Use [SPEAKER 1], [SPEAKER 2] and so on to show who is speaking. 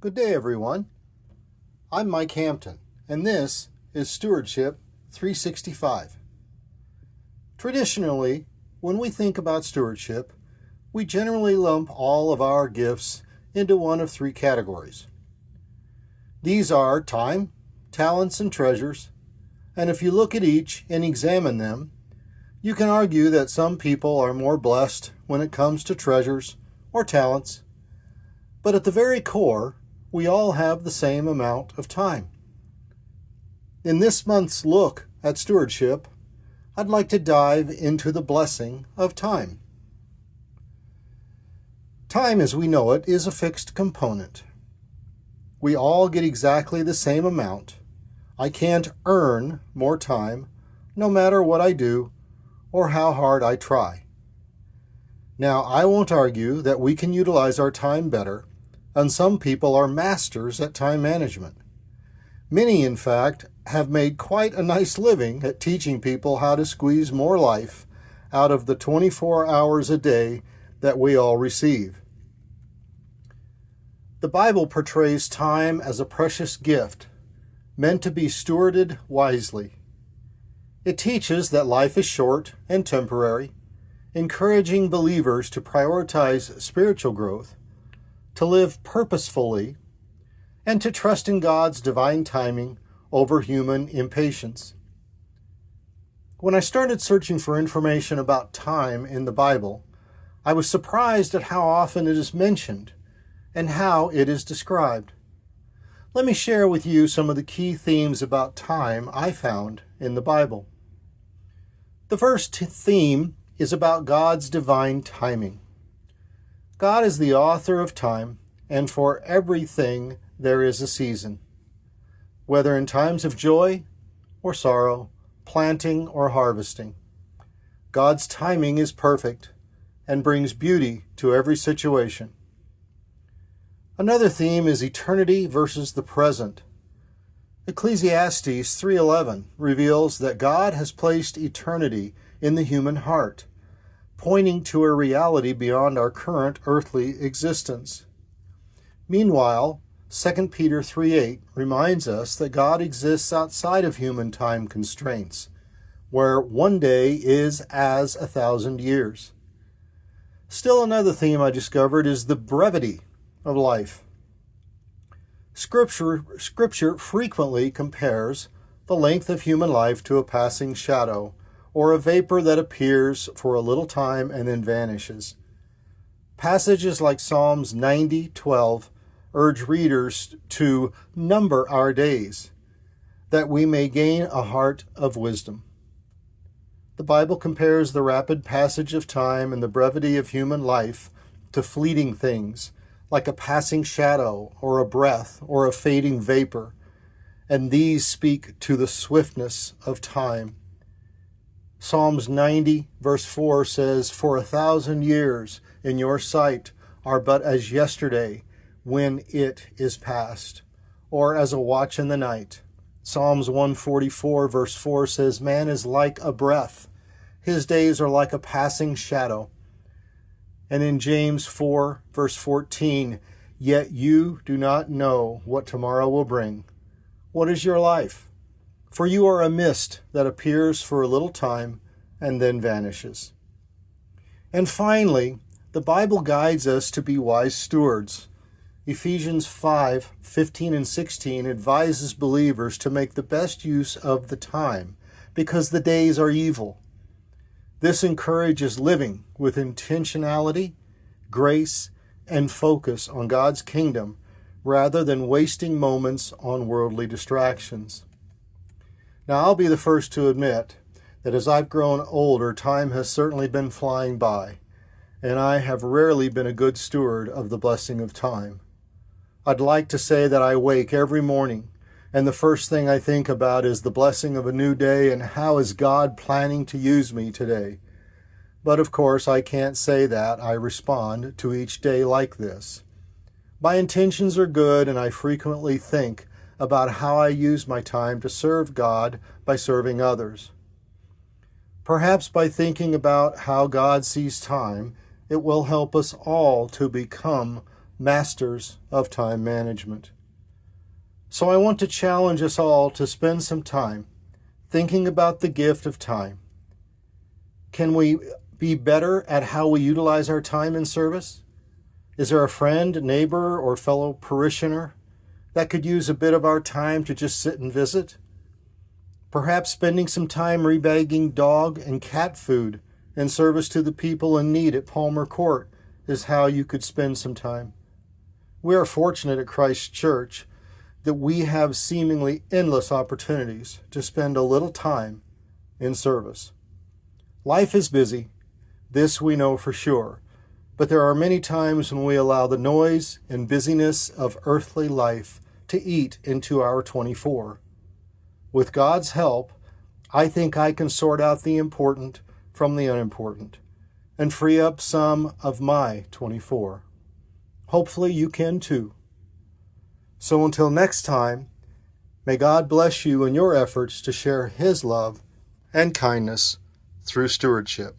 [SPEAKER 1] Good day, everyone. I'm Mike Hampton, and this is Stewardship 365. Traditionally, when we think about stewardship, we generally lump all of our gifts into one of three categories. These are time, talents, and treasures, and if you look at each and examine them, you can argue that some people are more blessed when it comes to treasures or talents, but at the very core, we all have the same amount of time. In this month's look at stewardship, I'd like to dive into the blessing of time. Time as we know it is a fixed component. We all get exactly the same amount. I can't earn more time, no matter what I do or how hard I try. Now, I won't argue that we can utilize our time better, and some people are masters at time management. Many, in fact, have made quite a nice living at teaching people how to squeeze more life out of the 24 hours a day that we all receive. The Bible portrays time as a precious gift, meant to be stewarded wisely. It teaches that life is short and temporary, encouraging believers to prioritize spiritual growth, to live purposefully, and to trust in God's divine timing over human impatience. When I started searching for information about time in the Bible, I was surprised at how often it is mentioned and how it is described. Let me share with you some of the key themes about time I found in the Bible. The first theme is about God's divine timing. God is the author of time, and for everything there is a season. Whether in times of joy or sorrow, planting or harvesting, God's timing is perfect and brings beauty to every situation. Another theme is eternity versus the present. Ecclesiastes 3:11 reveals that God has placed eternity in the human heart, pointing to a reality beyond our current earthly existence. Meanwhile, 2 Peter 3:8 reminds us that God exists outside of human time constraints, where one day is as 1,000 years. Still another theme I discovered is the brevity of life. Scripture frequently compares the length of human life to a passing shadow, or a vapor that appears for a little time and then vanishes. Passages like Psalms 90:12 urge readers to number our days, that we may gain a heart of wisdom. The Bible compares the rapid passage of time and the brevity of human life to fleeting things, like a passing shadow or a breath or a fading vapor, and these speak to the swiftness of time. Psalms 90 verse 4 says, "For 1,000 years in your sight are but as yesterday when it is past, or as a watch in the night." Psalms 144 verse 4 says, "Man is like a breath. His days are like a passing shadow." And in James 4 verse 14, "Yet you do not know what tomorrow will bring." What is your life? For you are a mist that appears for a little time and then vanishes. And finally, the Bible guides us to be wise stewards. Ephesians 5:15 and 16 advises believers to make the best use of the time, because the days are evil. This encourages living with intentionality, grace, and focus on God's kingdom, rather than wasting moments on worldly distractions. Now, I'll be the first to admit that as I've grown older, time has certainly been flying by, and I have rarely been a good steward of the blessing of time. I'd like to say that I wake every morning, and the first thing I think about is the blessing of a new day and how is God planning to use me today. But of course, I can't say that I respond to each day like this. My intentions are good, and I frequently think about how I use my time to serve God by serving others. Perhaps by thinking about how God sees time, it will help us all to become masters of time management. So I want to challenge us all to spend some time thinking about the gift of time. Can we be better at how we utilize our time in service? Is there a friend, neighbor, or fellow parishioner that could use a bit of our time to just sit and visit? Perhaps spending some time rebagging dog and cat food in service to the people in need at Palmer Court is how you could spend some time. We are fortunate at Christ Church that we have seemingly endless opportunities to spend a little time in service. Life is busy, this we know for sure, but there are many times when we allow the noise and busyness of earthly life to eat into our 24. With God's help, I think I can sort out the important from the unimportant and free up some of my 24. Hopefully you can too. So until next time, may God bless you in your efforts to share His love and kindness through stewardship.